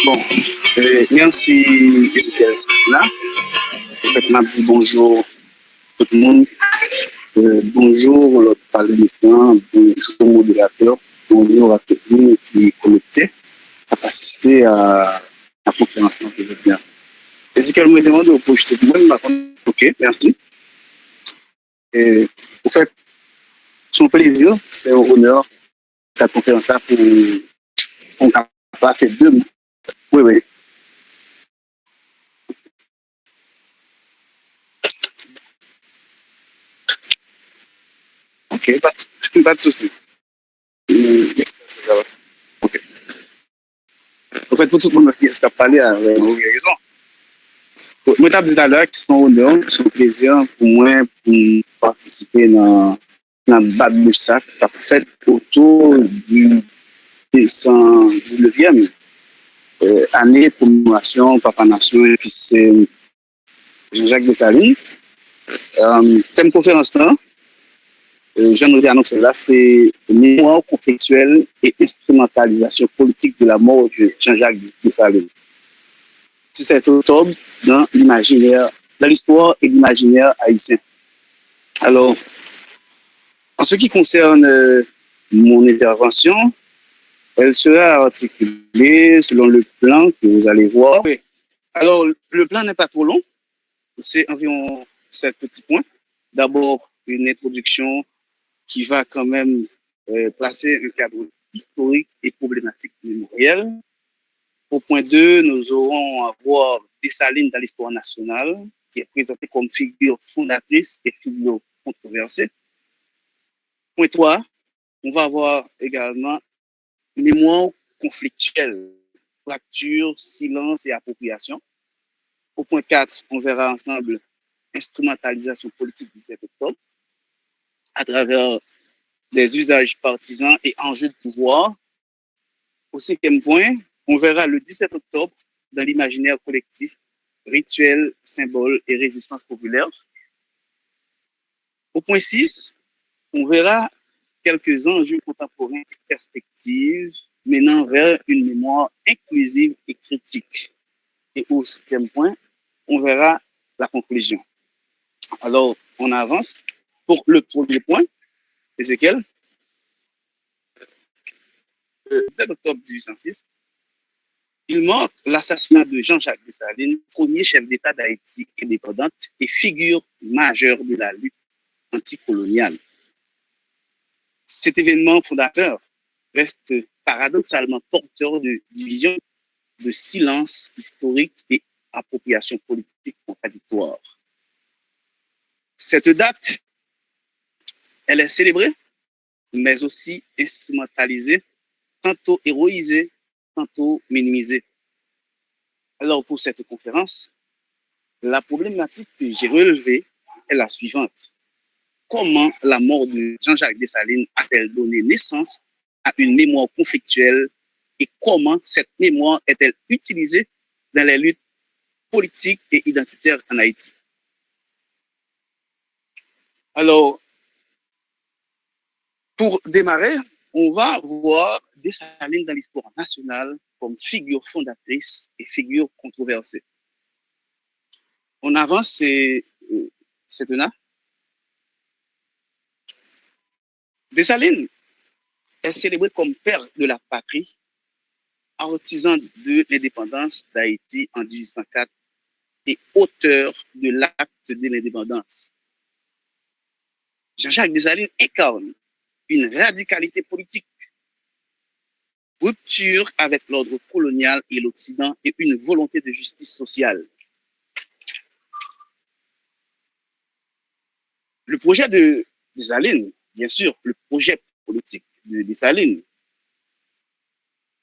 Bon, merci Ezekiel. Là, en fait, m'a dit bonjour tout le monde. Bonjour l'autre panélistant, bonjour modérateur, bonjour à tout le monde qui est connecté, à assister à la conférence que je viens. Ezekiel me demande au projet de moi, ok, merci. Et en fait, son plaisir, c'est un honneur de la conférence pour passer 2 mois. Oui, oui. Ok, pas de souci. Ça va. Ok. En fait, pour tout le monde qui a parlé, vous avez raison. Moi, je dit tout à l'heure que c'est un honneur, c'est un plaisir pour moi pour participer dans le bas de ça qui a fait autour du 119e année de commémoration Papa Nation et puis c'est Jean-Jacques Dessalines. Thème conférence là, j'aimerais annoncer là, c'est mémoire conflictuelle et instrumentalisation politique de la mort de Jean-Jacques Dessalines. 17 octobre dans l'imaginaire, dans l'histoire et l'imaginaire haïtien. Alors, en ce qui concerne mon intervention, elle sera articulée selon le plan que vous allez voir. Oui. Alors, le plan n'est pas trop long, c'est environ 7 petits points. D'abord, une introduction qui va quand même placer un cadre historique et problématique mémoriel. Au point 2, nous aurons à voir Dessalines dans l'histoire nationale, qui est présentée comme figure fondatrice et figure controversée. Point 3, on va avoir également mémoire conflictuelle, fracture, silence et appropriation. Au point 4, on verra ensemble instrumentalisation politique du 7 octobre à travers des usages partisans et enjeux de pouvoir. Au 5e point, on verra le 17 octobre dans l'imaginaire collectif, rituel, symbole et résistance populaire. Au point 6, on verra quelques enjeux contemporains et perspectives menant vers une mémoire inclusive et critique. Et au 7e point, on verra la conclusion. Alors, on avance. Pour le premier point, Ezekiel, le 17 octobre 1806, il marque l'assassinat de Jean-Jacques Dessalines, premier chef d'État d'Haïti indépendante et figure majeure de la lutte anticoloniale. Cet événement fondateur reste paradoxalement porteur de divisions, de silence historique et appropriation politique contradictoire. Cette date, elle est célébrée, mais aussi instrumentalisée, tantôt héroïsée, tantôt minimisée. Alors pour cette conférence, la problématique que j'ai relevée est la suivante. Comment la mort de Jean-Jacques Dessalines a-t-elle donné naissance à une mémoire conflictuelle et comment cette mémoire est-elle utilisée dans les luttes politiques et identitaires en Haïti? Alors, pour démarrer, on va voir Dessalines dans l'histoire nationale comme figure fondatrice et figure controversée. On avance, c'est là. Dessalines est célébré comme père de la patrie, artisan de l'indépendance d'Haïti en 1804 et auteur de l'acte de l'indépendance. Jean-Jacques Dessalines incarne une radicalité politique, rupture avec l'ordre colonial et l'Occident et une volonté de justice sociale. Le projet de Dessalines, bien sûr, le projet politique de Dessalines,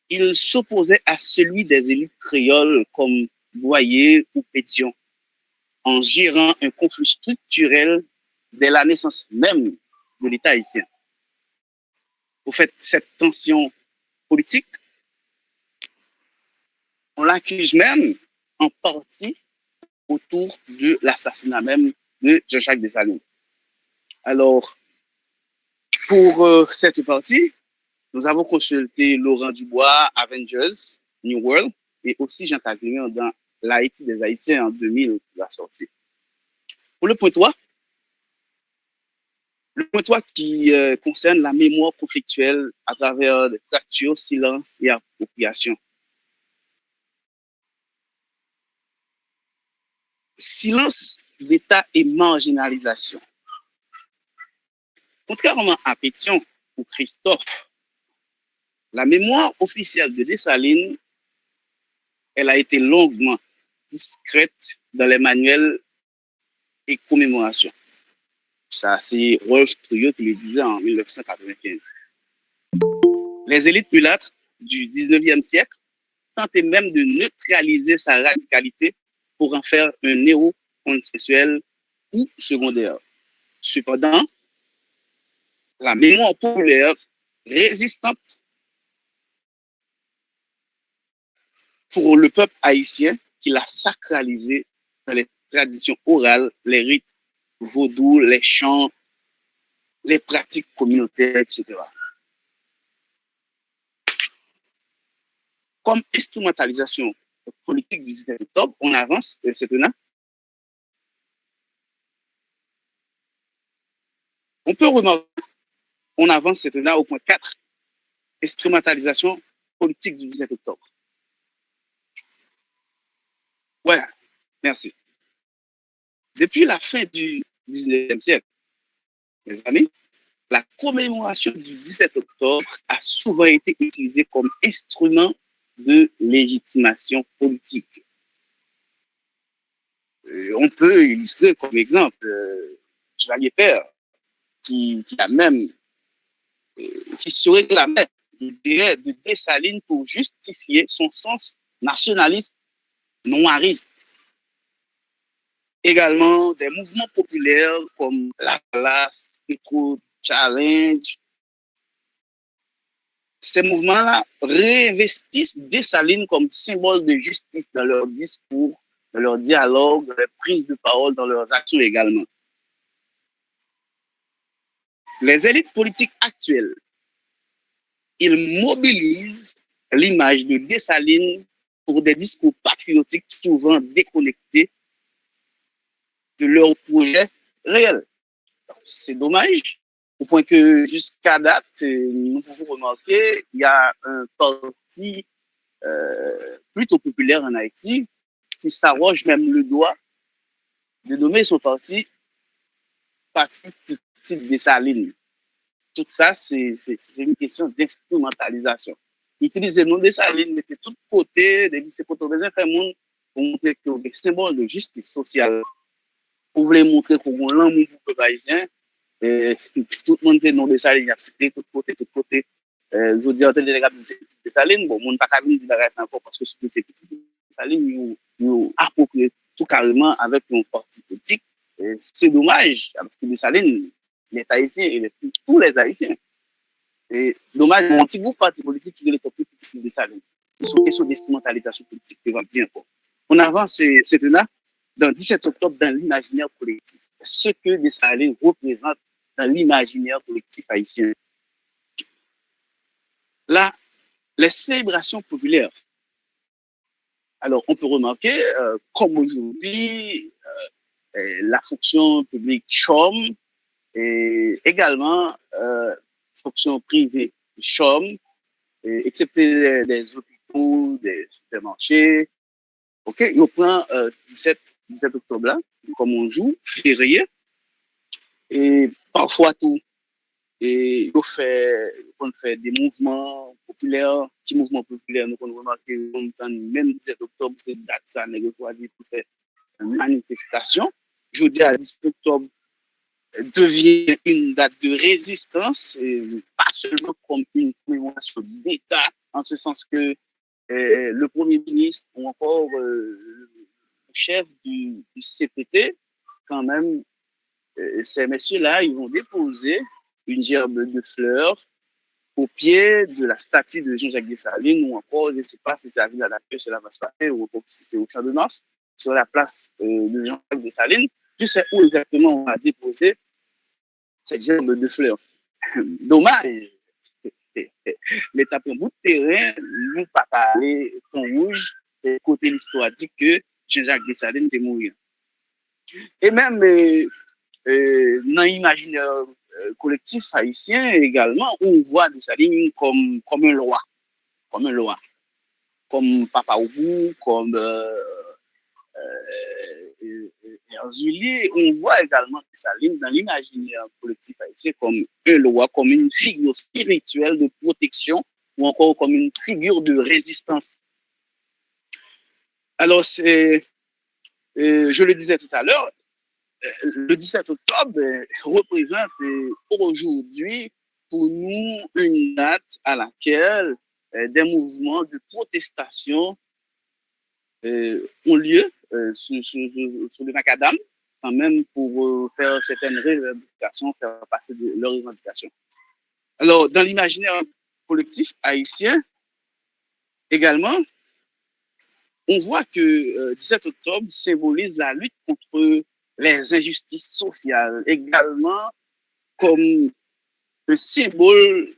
il s'opposait à celui des élites créoles comme Boyer ou Pétion, en gérant un conflit structurel dès la naissance même de l'État haïtien. Au fait, cette tension politique, on l'accuse même en partie autour de l'assassinat même de Jean-Jacques Dessalines. Alors, pour cette partie, nous avons consulté Laurent Dubois, Avengers, New World, et aussi Jean Casimir dans l'Haïti des Haïtiens en 2000 qui va sortir. Pour le point 3, le point 3 qui concerne la mémoire conflictuelle à travers des fractures, silence et appropriation. Silence d'État et marginalisation. Contrairement à Pétion ou Christophe, la mémoire officielle de Dessalines, elle a été longuement discrète dans les manuels et commémorations. Ça, c'est Rolf Trouillot qui le disait en 1995. Les élites mulâtres du 19e siècle tentaient même de neutraliser sa radicalité pour en faire un héros consensuel ou secondaire. Cependant, la mémoire populaire résistante pour le peuple haïtien qui l'a sacralisé dans les traditions orales, les rites vaudous, les chants, les pratiques communautaires, etc. Comme instrumentalisation politique du 17 octobre, on avance, c'est là. On peut remarquer, on avance, c'est là au point 4, instrumentalisation politique du 17 octobre. Ouais, merci. Depuis la fin du 19e siècle, mes amis, la commémoration du 17 octobre a souvent été utilisée comme instrument de légitimation politique. On peut illustrer comme exemple Chevalier Père, qui a même, qui se réclamait, je dirais, de Dessalines pour justifier son sens nationaliste noiriste. Également des mouvements populaires comme la classe, Eco Challenge. Ces mouvements-là réinvestissent Dessalines comme symbole de justice dans leur discours, dans leur dialogue, dans leur prise de parole, dans leurs actions également. Les élites politiques actuelles, ils mobilisent l'image de Dessalines pour des discours patriotiques souvent déconnectés de leur projet réel. C'est dommage, au point que jusqu'à date, nous pouvons remarquer, il y a un parti plutôt populaire en Haïti qui s'arroge même le droit de nommer son parti Parti Petite Dessalines. Tout ça, c'est une question d'instrumentalisation. Utiliser le nom Dessalines, mettez tout de côté, depuis ces côtés, faire monde pour montrer que des symboles de justice sociale. Vous voulez montrer qu'on a l'amour pour le peuple haïtien, tout le monde sait non Dessalines, il y a cité tout côté, tout côté. Je veux dire, en termes de Dessalines, bon, on n'a pas qu'à dire encore parce que c'est Petite Dessalines, nous approprier tout carrément avec un parti politique. C'est dommage, parce que Dessalines, les Haïtiens et tous les Haïtiens. Et dommage, un petit groupe parti politique qui est le Petite Dessalines. C'est une question d'instrumentalisation politique que va dire encore. On avance, c'est là, dans 17 octobre, dans l'imaginaire collectif. Ce que Dessalines représente dans l'imaginaire collectif haïtien. Là, les célébrations populaires. Alors, on peut remarquer, comme aujourd'hui, la fonction publique chôme et également fonction privée chôme, excepté des hôpitaux, des supermarchés. OK, on prend 17 octobre là, comme on joue, férié, et parfois tout. Et on fait des mouvements populaires, petits mouvements populaires, nous on remarque même 17 octobre, c'est date ça, nous choisi pour faire une manifestation. Je dis à 17 octobre devient une date de résistance, et pas seulement comme une commémoration d'État, en ce sens que le Premier ministre ou encore le chef du CPT, quand même, ces messieurs-là, ils vont déposer une gerbe de fleurs au pied de la statue de Jean-Jacques Dessalines, ou encore, je ne sais pas si c'est à Villa d'Après, cela va se passer, ou encore si c'est au Champ de Mars, sur la place de Jean-Jacques Dessalines. Je sais où exactement on va déposer cette gerbe de fleurs. Dommage. L'État prend bout de terrain, nous pas parler ton rouge, côté l'histoire dit que Jean-Jacques Dessalines est mort. Et même dans l'imaginaire collectif haïtien également, on voit Dessalines comme un loi, comme Papa Oubou, comme Erzuli. On voit également Dessalines dans l'imaginaire collectif haïtien comme un loi, comme une figure spirituelle de protection ou encore comme une figure de résistance. Alors, je le disais tout à l'heure, le 17 octobre représente aujourd'hui pour nous une date à laquelle des mouvements de protestation ont lieu sur le macadam, quand même pour faire certaines revendications, faire passer leurs revendications. Alors, dans l'imaginaire collectif haïtien, également, on voit que 17 octobre symbolise la lutte contre les injustices sociales, également comme un symbole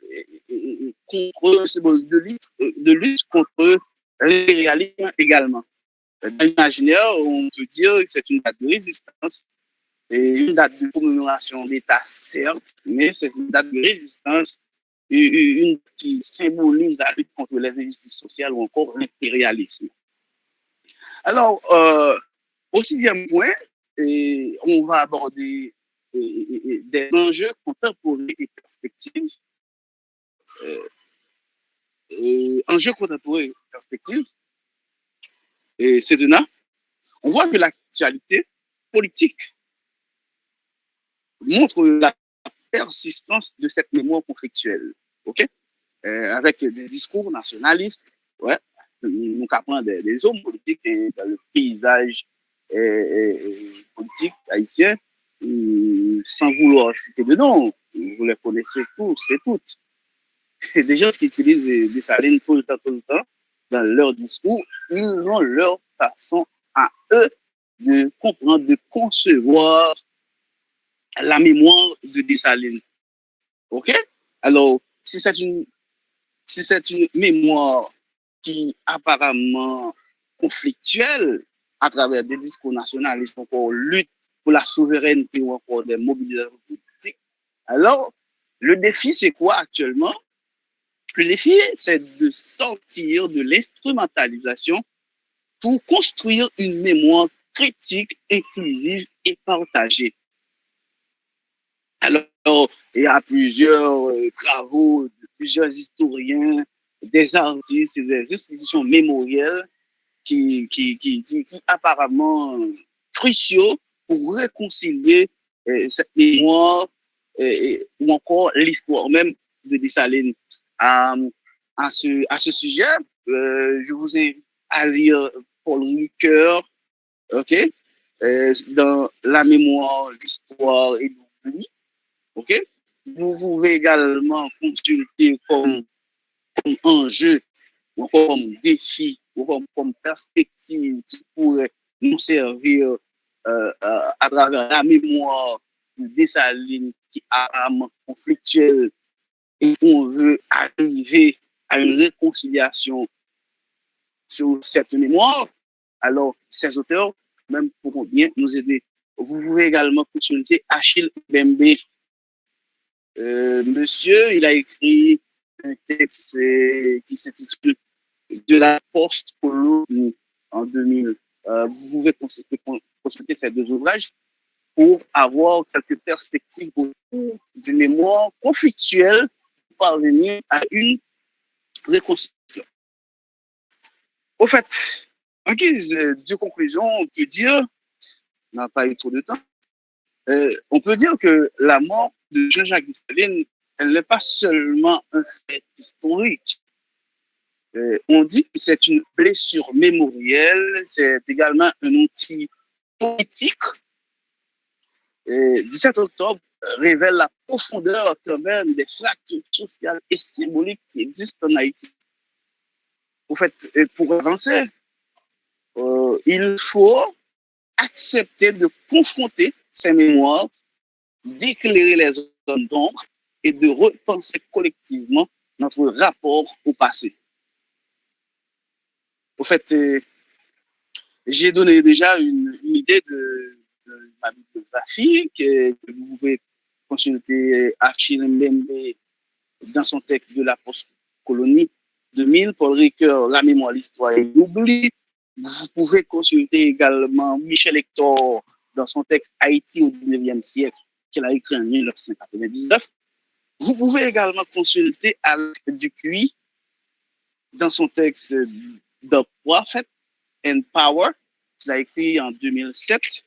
de lutte contre l'impérialisme également. Dans l'imaginaire, on peut dire que c'est une date de résistance et une date de commémoration d'État, certes, mais c'est une date de résistance, une qui symbolise la lutte contre les injustices sociales ou encore l'impérialisme. Alors, au 6e point, on va aborder des enjeux contemporains et perspectives. Enjeux contemporains et perspectives. Et c'est de là, on voit que l'actualité politique montre la persistance de cette mémoire conflictuelle, ok? Avec des discours nationalistes, ouais, nous capons des hommes politiques dans le paysage politique haïtien, sans vouloir citer de nom, vous les connaissez tous et toutes. Des gens qui utilisent des salines tout le temps, dans leur discours, ils ont leur façon à eux de comprendre, de concevoir la mémoire de Dessalines. OK? Alors, si c'est une mémoire qui apparemment conflictuelle à travers des discours nationalistes, encore lutte pour la souveraineté ou encore des mobilisations politiques, alors le défi, c'est quoi actuellement? Le défi, c'est de sortir de l'instrumentalisation pour construire une mémoire critique, inclusive et partagée. Alors, il y a plusieurs travaux de plusieurs historiens, des artistes et des institutions mémorielles qui apparemment cruciaux pour réconcilier cette mémoire ou encore l'histoire même de Dessalines. À ce sujet, je vous invite à lire Paul Ricoeur, ok, dans La mémoire, l'histoire et l'oubli, ok. Vous pouvez également consulter comme enjeu, ou comme défi, ou comme perspective qui pourrait nous servir à travers la mémoire de Dessalines qui est apparemment conflictuelle et on veut arriver à une réconciliation sur cette mémoire, alors ces auteurs même pourront bien nous aider. Vous pouvez également consulter Achille Bembe. Monsieur, il a écrit un texte qui s'intitule De la post-colonie en 2000. Vous pouvez consulter ces deux ouvrages pour avoir quelques perspectives autour d'une mémoire conflictuelle pour parvenir à une réconciliation. Au fait, en guise de conclusion, on peut dire, on n'a pas eu trop de temps, on peut dire que la mort de Jean-Jacques Dessalines, elle n'est pas seulement un fait historique. On dit que c'est une blessure mémorielle, c'est également un outil politique. 17 octobre révèle la profondeur quand même des fractures sociales et symboliques qui existent en Haïti. En fait, pour avancer, il faut accepter de confronter ces mémoires, d'éclairer les zones d'ombre et de repenser collectivement notre rapport au passé. Au fait, j'ai donné déjà une idée de ma bibliographie que vous pouvez consulter Achille Mbembe dans son texte de la post-colonie 2000, Paul Ricoeur, La mémoire, l'histoire et l'oubli. Vous pouvez consulter également Michel Hector dans son texte Haïti au 19e siècle, qu'il a écrit en 1999. Vous pouvez également consulter Alex Dupuis dans son texte The Prophet and Power, qu'il a écrit en 2007.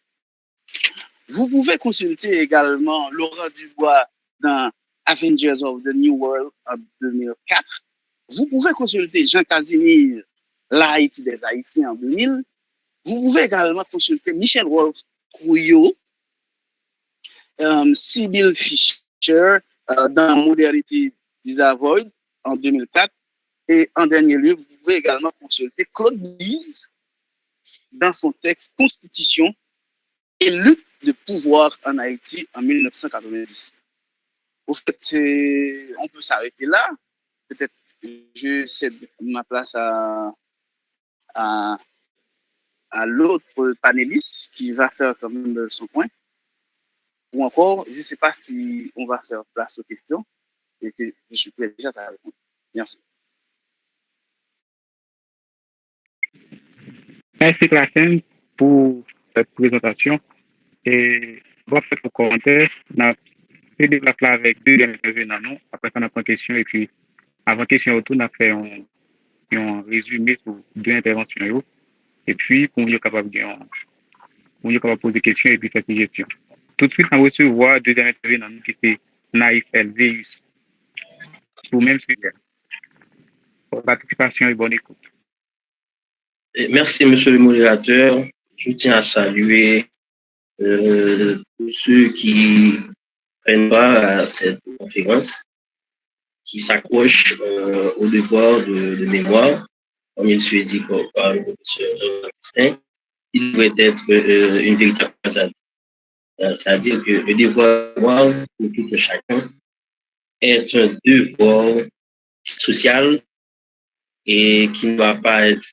Vous pouvez consulter également Laurent Dubois dans Avengers of the New World en 2004. Vous pouvez consulter Jean Casimir, L'Haïti des Haïtiens en 2000. Vous pouvez également consulter Michel Wolf Couillot, Sybil Fisher dans Modernity Disavoid en 2004. Et en dernier lieu, vous pouvez également consulter Claude Bise dans son texte Constitution et lutte de pouvoir en Haïti en 1990. Au fait, on peut s'arrêter là. Peut-être je cède ma place à l'autre panéliste qui va faire quand même son point. Ou encore, je ne sais pas si on va faire place aux questions et que je suis prêt déjà à répondre. Merci. Merci Classen pour cette présentation. Et bon, fait pour commentaire, on a fait des places là avec deux intervenants. Après, on a pris une question et puis, avant question autour, on a fait un résumé sur deux interventions. Et puis, pour nous capable de poser des questions et puis faire des questions. Tout de suite, on recevoir deux intervenants qui étaient Naïf Elveus pour le même sujet. Pour participation et bonne écoute. Merci, monsieur le modérateur. Je tiens à saluer tous ceux qui prennent part à cette conférence, qui s'accrochent au devoir de mémoire, comme il se dit par le professeur Jean-Baptiste. Il devrait être une véritable façade. C'est-à-dire que le devoir de mémoire pour tout un chacun est un devoir social et qui ne doit pas être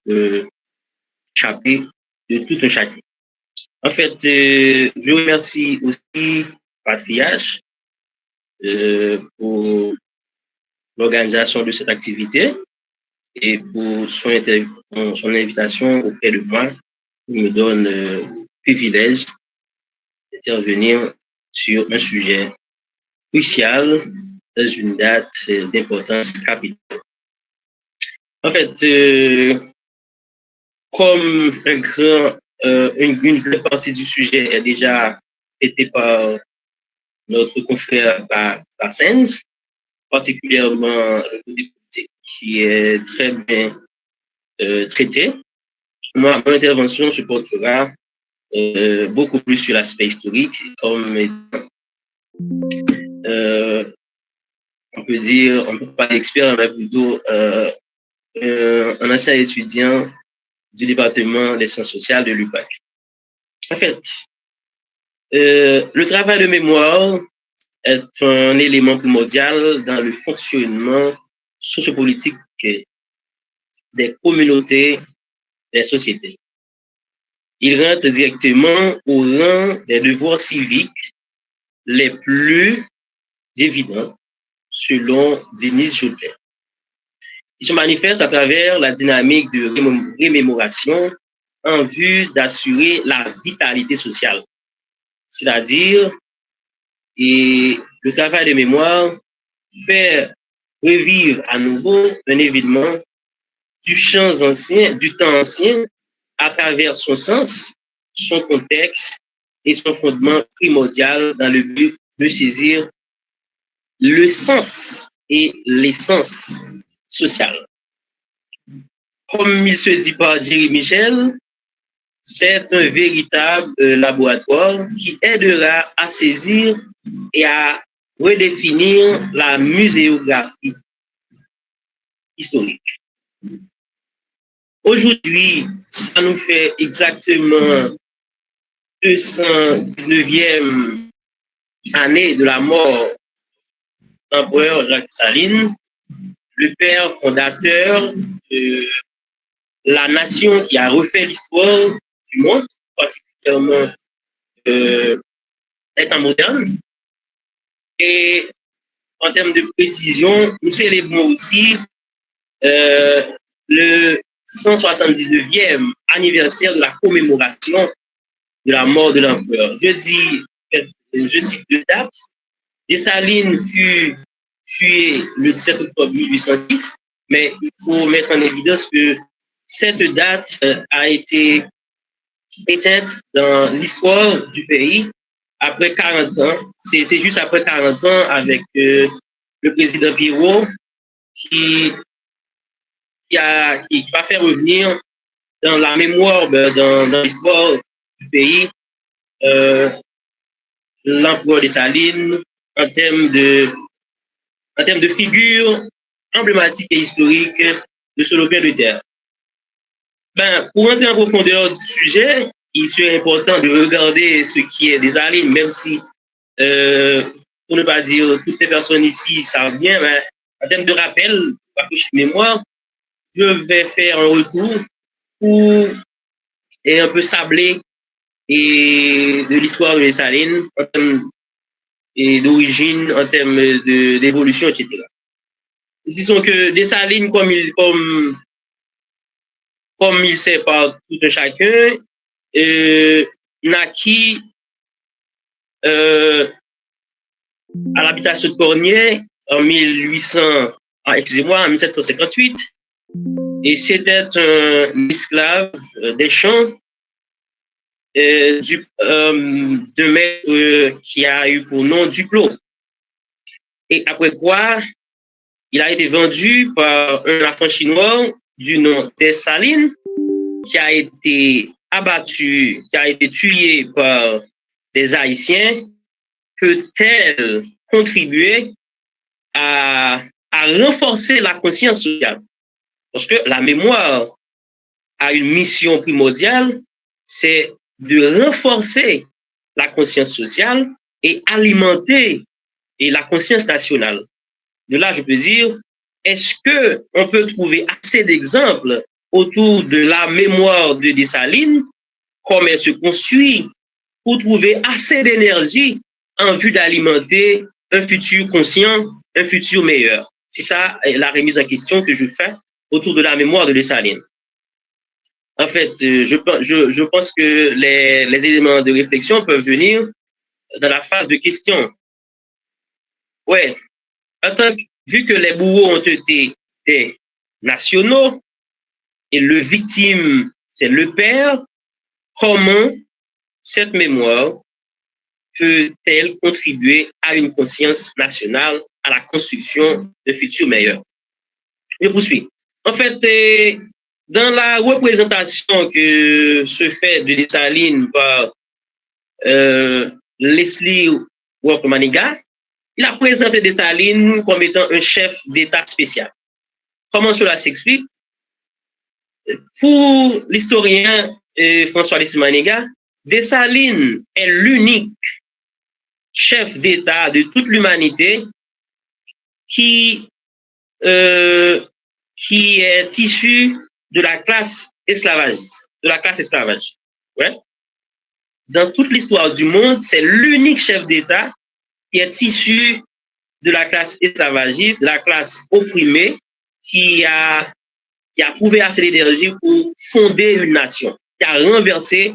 échappé de tout un chacun. En fait, je remercie aussi Patriage pour l'organisation de cette activité et pour son invitation auprès de moi, qui me donne le privilège d'intervenir sur un sujet crucial dans une date d'importance capitale. En fait, comme une grande partie du sujet est déjà traitée par notre confrère Bassens, particulièrement le côté politique qui est très bien traité. Mon intervention se portera beaucoup plus sur l'aspect historique, comme on peut dire, on ne peut pas être expert, mais plutôt un ancien étudiant du département des sciences sociales de l'UPAC. En fait, le travail de mémoire est un élément primordial dans le fonctionnement sociopolitique des communautés, des sociétés. Il rentre directement au rang des devoirs civiques les plus évidents, selon Denise Joubert. Il se manifeste à travers la dynamique de remémoration en vue d'assurer la vitalité sociale, c'est-à-dire le travail de mémoire fait revivre à nouveau un événement du temps ancien à travers son sens, son contexte et son fondement primordial dans le but de saisir le sens et l'essence sociale. Comme il se dit par Jerry Michel, c'est un véritable laboratoire qui aidera à saisir et à redéfinir la muséographie historique. Aujourd'hui, ça nous fait exactement 219e année de la mort de l'empereur Jacques Saline, le père fondateur de la nation qui a refait l'histoire du monde, particulièrement les temps modernes. Et en termes de précision, nous célébrons aussi le 179e anniversaire de la commémoration de la mort de l'empereur. Je cite deux dates. Dessalines fut tué le 17 octobre 1806, mais il faut mettre en évidence que cette date a été éteinte dans l'histoire du pays après 40 ans. C'est juste après 40 ans avec le président Piro qui va faire revenir dans la mémoire, dans l'histoire du pays, l'empereur Dessalines en termes de figure emblématique et historique de ce lopin de terre. Pour entrer en profondeur du sujet, il serait important de regarder ce qui est Dessalines, même si, pour ne pas dire toutes les personnes ici savent bien, mais en termes de rappel, rafraîchir mémoire, je vais faire un retour pour et un peu sablé et de l'histoire de Dessalines en termes d'origine, en termes d'évolution, etc. Disons que Dessalines, comme il sait par tout un chacun, naquit à l'habitation de Cornier en 1758, et c'était un esclave des champs de maître qui a eu pour nom Duclos. Et après quoi, il a été vendu par un affranchisseur du nom Dessalines, qui a été abattu, qui a été tué par des Haïtiens. Peut-elle contribuer à renforcer la conscience sociale? Parce que la mémoire a une mission primordiale, c'est de renforcer la conscience sociale et alimenter la conscience nationale. De là, je peux dire, est-ce qu'on peut trouver assez d'exemples autour de la mémoire de Dessalines, comment elle se construit, pour trouver assez d'énergie en vue d'alimenter un futur conscient, un futur meilleur? C'est ça la remise en question que je fais autour de la mémoire de Dessalines. En fait, je pense que les éléments de réflexion peuvent venir dans la phase de question. Ouais, vu que les bourreaux ont été des nationaux et le victime, c'est le père, comment cette mémoire peut-elle contribuer à une conscience nationale, à la construction d'un futur meilleur? Je poursuis. En fait, dans la représentation que se fait de Dessalines par Leslie Work-Manigat, il a présenté Dessalines comme étant un chef d'État spécial. Comment cela s'explique? Pour l'historien François Leslie-Manigat, Dessalines est l'unique chef d'État de toute l'humanité qui est issu de la classe esclavagiste, Ouais. Dans toute l'histoire du monde, c'est l'unique chef d'État qui est issu de la classe esclavagiste, de la classe opprimée, qui a trouvé assez d'énergie pour fonder une nation, qui a renversé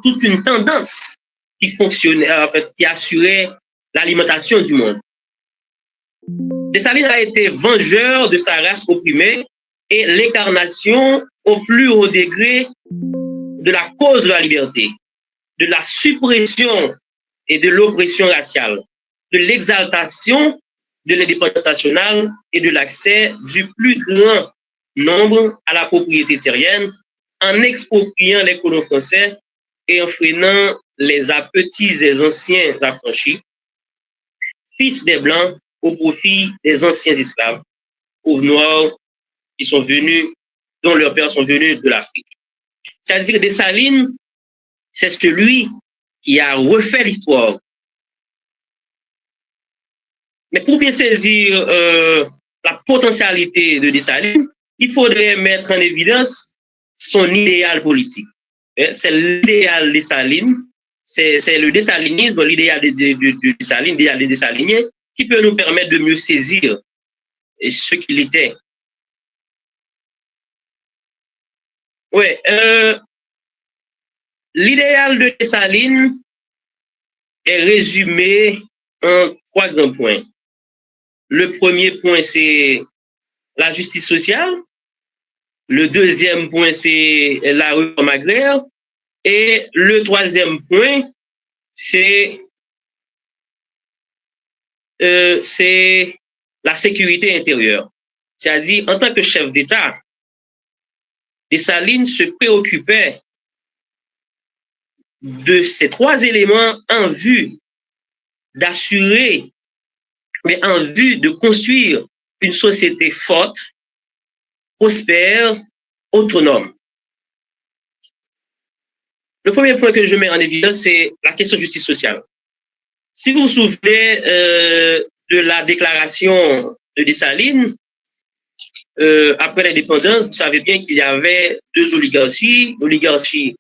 toute une tendance qui fonctionnait, en fait, qui assurait l'alimentation du monde. Dessalines a été vengeur de sa race opprimée et l'incarnation au plus haut degré de la cause de la liberté, de la suppression et de l'oppression raciale, de l'exaltation de l'indépendance nationale et de l'accès du plus grand nombre à la propriété terrienne en expropriant les colons français et en freinant les appétits des anciens affranchis, fils des Blancs au profit des anciens esclaves, pauvres noirs qui sont venus, dont leurs pères sont venus de l'Afrique. C'est-à-dire que Dessalines, c'est celui qui a refait l'histoire. Mais pour bien saisir la potentialité de Dessalines, il faudrait mettre en évidence son idéal politique. C'est l'idéal Dessalines, c'est le dessalinisme, l'idéal de Dessalines, l'idéal des Dessaliniens, qui peut nous permettre de mieux saisir ce qu'il était. Ouais, l'idéal de Dessalines est résumé en 3 grands points. Le premier point, c'est la justice sociale. Le deuxième point, c'est la réforme agraire. Et le troisième point, c'est la sécurité intérieure. C'est-à-dire, en tant que chef d'État, Dessalines se préoccupait de ces 3 éléments en vue d'assurer, mais en vue de construire une société forte, prospère, autonome. Le premier point que je mets en évidence, c'est la question de justice sociale. Si vous vous souvenez de la déclaration de Dessalines, après l'indépendance, vous savez bien qu'il y avait 2 oligarchies, l'oligarchie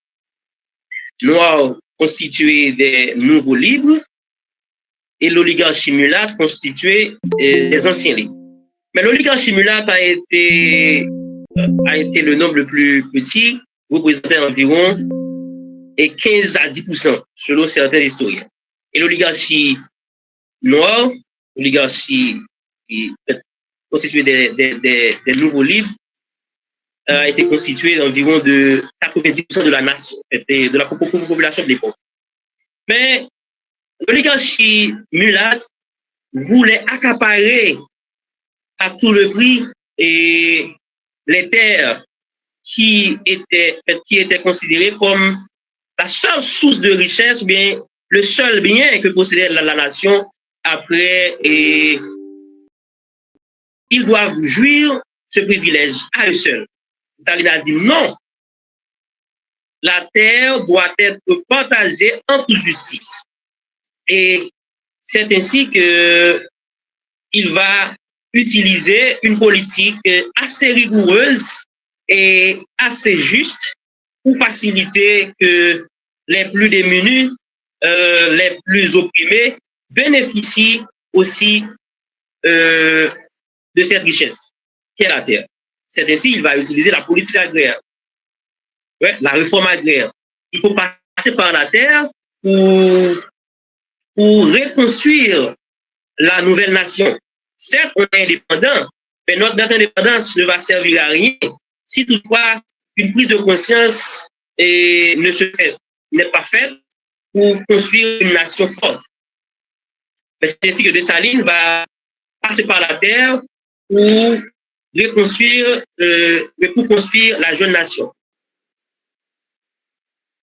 noire constituée des nouveaux libres et l'oligarchie mulâtre constituée des anciens libres. Mais l'oligarchie mulâtre a été le nombre le plus petit, représentant environ 15 à 10% selon certains historiens. Et l'oligarchie noire, l'oligarchie constituée des nouveaux libres, a été constituée d'environ de 90% de la nation, de la population de l'époque. Mais l'oligarchie mulâtre voulait accaparer à tout le prix les terres qui étaient considérées comme la seule source de richesse, ou bien le seul bien que possédait la nation après, et ils doivent jouir ce privilège à eux seuls. Staline a dit non, la terre doit être partagée en toute justice. Et c'est ainsi que il va utiliser une politique assez rigoureuse et assez juste pour faciliter que les plus démunis, les plus opprimés bénéficient aussi de cette richesse qui est la terre. C'est ainsi qu'il va utiliser la politique agraire, la réforme agraire. Il faut passer par la terre pour reconstruire la nouvelle nation. Certes, on est indépendant, mais notre indépendance ne va servir à rien si toutefois une prise de conscience n'est pas faite pour construire une nation forte. Mais c'est ainsi que Dessalines va passer par la terre pour reconstruire, pour construire la jeune nation.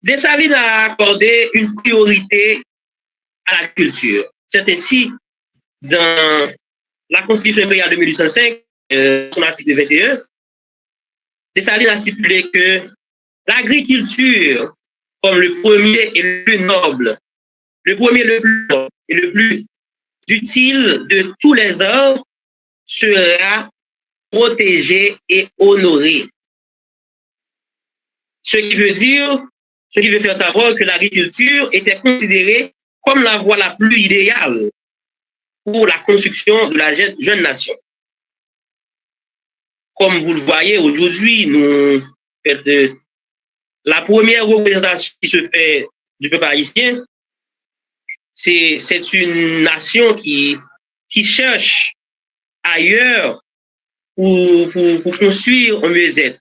Dessalines a accordé une priorité à la culture. C'est ainsi, dans la Constitution impériale de 1805, son article 21, Dessalines a stipulé que l'agriculture, comme le premier et le plus noble, le premier, le plus noble et le plus utile de tous les hommes, sera protégée et honorée. Ce qui veut faire savoir que l'agriculture était considérée comme la voie la plus idéale pour la construction de la jeune nation. Comme vous le voyez aujourd'hui, la première représentation qui se fait du peuple haïtien, c'est une nation qui cherche ailleurs pour construire un mieux-être,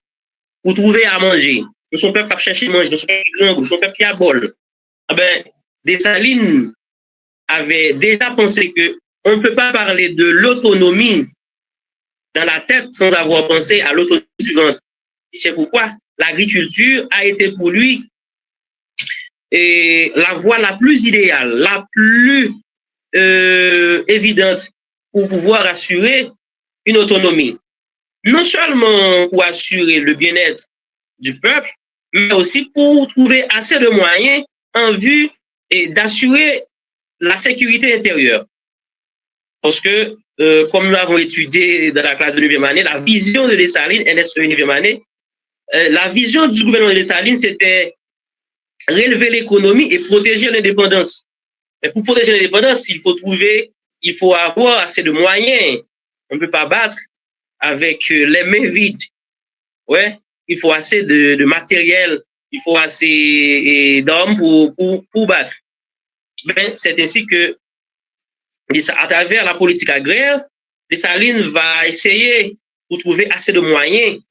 pour trouver à manger. Nous sommes peuple qui cherche à manger, nous sommes peuple qui grand, nous sommes peuple qui a bol. Dessalines avait déjà pensé qu'on ne peut pas parler de l'autonomie dans la tête sans avoir pensé à l'autonomie suivante. C'est pourquoi l'agriculture a été pour lui la voie la plus idéale, la plus évidente pour pouvoir assurer une autonomie. Non seulement pour assurer le bien-être du peuple, mais aussi pour trouver assez de moyens en vue d'assurer la sécurité intérieure. Parce que, comme nous l'avons étudié dans la classe de 9e année, la vision de Dessalines, NSE 9e année, la vision du gouvernement de Dessalines, c'était relever l'économie et protéger l'indépendance. Mais pour protéger l'indépendance, il faut avoir assez de moyens. On ne peut pas battre avec les mains vides. Ouais, il faut assez de matériel, il faut assez d'hommes pour battre. Ben, c'est ainsi que, à travers la politique agraire, Dessalines va essayer de trouver assez de moyens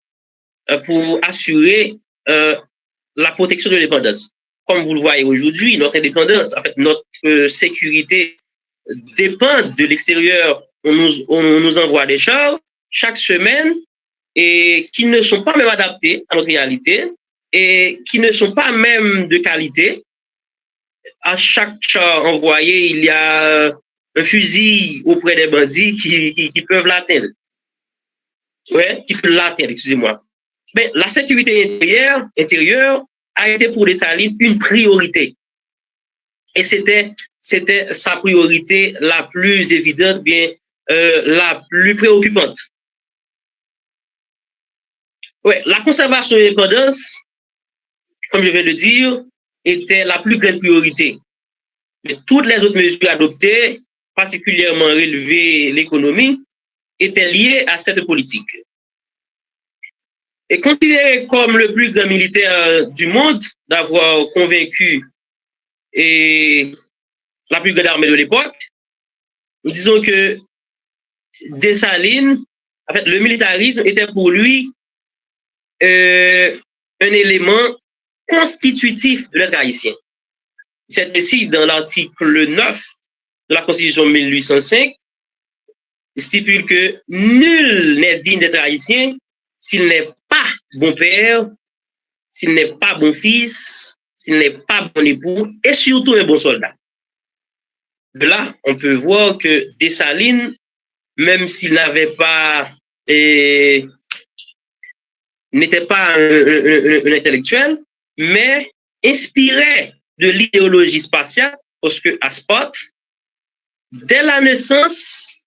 pour assurer la protection de l'indépendance. Comme vous le voyez aujourd'hui, notre indépendance, en fait, notre sécurité dépend de l'extérieur. On nous envoie des chars chaque semaine et qui ne sont pas même adaptés à notre réalité et qui ne sont pas même de qualité. À chaque char envoyé, il y a un fusil auprès des bandits qui peuvent l'atteindre. Ouais, qui peuvent l'atteindre, excusez-moi. Mais la sécurité intérieure a été pour Dessalines une priorité. Et c'était sa priorité la plus évidente, bien la plus préoccupante. Ouais, la conservation de l'indépendance, comme je viens de le dire, était la plus grande priorité. Mais toutes les autres mesures adoptées, particulièrement relever l'économie, étaient liées à cette politique. Et considéré comme le plus grand militaire du monde d'avoir convaincu la plus grande armée de l'époque, nous disons que Dessalines, en fait, le militarisme était pour lui un élément constitutif de l'être haïtien. C'est ainsi dans l'article 9 de la Constitution 1805, stipule que nul n'est digne d'être haïtien s'il n'est pas bon père, s'il n'est pas bon fils, s'il n'est pas bon époux et surtout un bon soldat. De là, on peut voir que Dessalines, même s'il n'avait pas n'était pas un intellectuel, mais inspiré de l'idéologie spatiale, parce que à Spot, dès la naissance,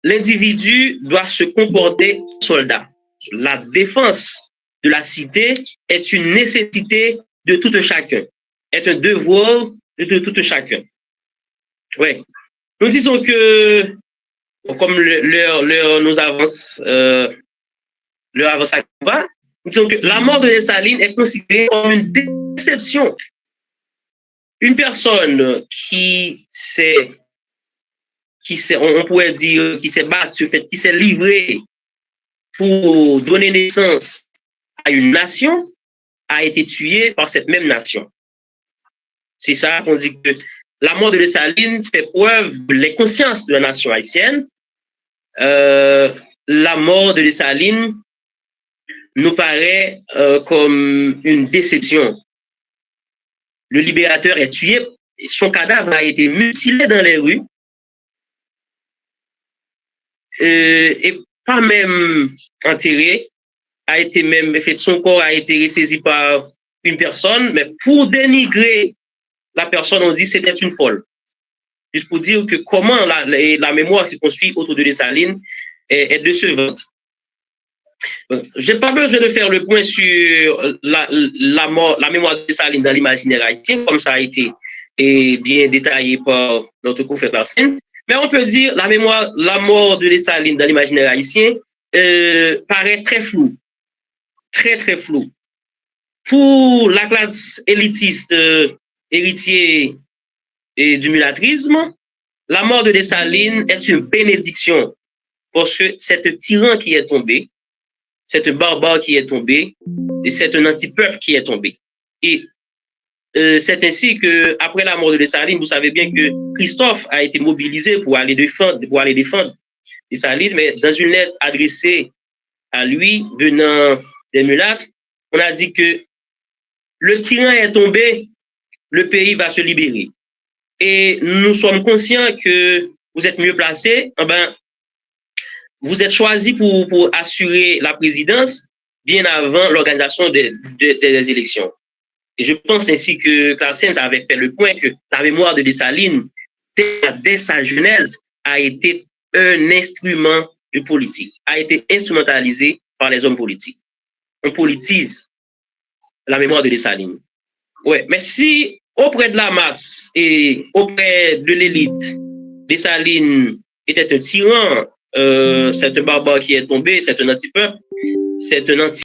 l'individu doit se comporter soldat. La défense de la cité est une nécessité de tout un chacun, est un devoir de tout un chacun. Oui. Nous disons que, comme l'heure nous avance, l'heure avance à pas, nous disons que la mort de Dessalines est considérée comme une déception. Une personne qui s'est, on pourrait dire, qui s'est battue, qui s'est livrée pour donner naissance à une nation, a été tuée par cette même nation. C'est ça qu'on dit que la mort de Dessalines fait preuve de l'inconscience de la nation haïtienne. La mort de Dessalines nous paraît comme une déception. Le libérateur est tué, son cadavre a été mutilé dans les rues et pas même enterré, a été même fait, son corps a été ressaisi par une personne, mais pour dénigrer la personne, on dit que c'était une folle. Juste pour dire que comment la mémoire se construit autour de Dessalines est décevante. Je n'ai pas besoin de faire le point sur la mémoire de Dessalines dans l'imaginaire haïtien, comme ça a été bien détaillé par notre confrère Larsen. Mais on peut dire la mort de Dessalines dans l'imaginaire haïtien paraît très floue, très très floue. Pour la classe élitiste héritier du mulâtrisme, la mort de Dessalines est une bénédiction parce que c'est un tyran qui est tombé, c'est un barbare qui est tombé et c'est un anti-peuple qui est tombé. Et c'est ainsi que après la mort de Dessalines, vous savez bien que Christophe a été mobilisé pour aller défendre Dessalines, mais dans une lettre adressée à lui venant des mulâtres, on a dit que le tyran est tombé, le pays va se libérer. Et nous sommes conscients que vous êtes mieux placés, vous êtes choisi pour assurer la présidence bien avant l'organisation des élections. Et je pense ainsi que Clarsens avait fait le point que la mémoire de Dessalines, dès sa genèse, a été un instrument de politique, a été instrumentalisé par les hommes politiques. On politise la mémoire de Dessalines. Ouais, mais si auprès de la masse et auprès de l'élite, Dessalines était un tyran, c'est un barbare qui est tombé, c'est un anti-peuple, c'est un anti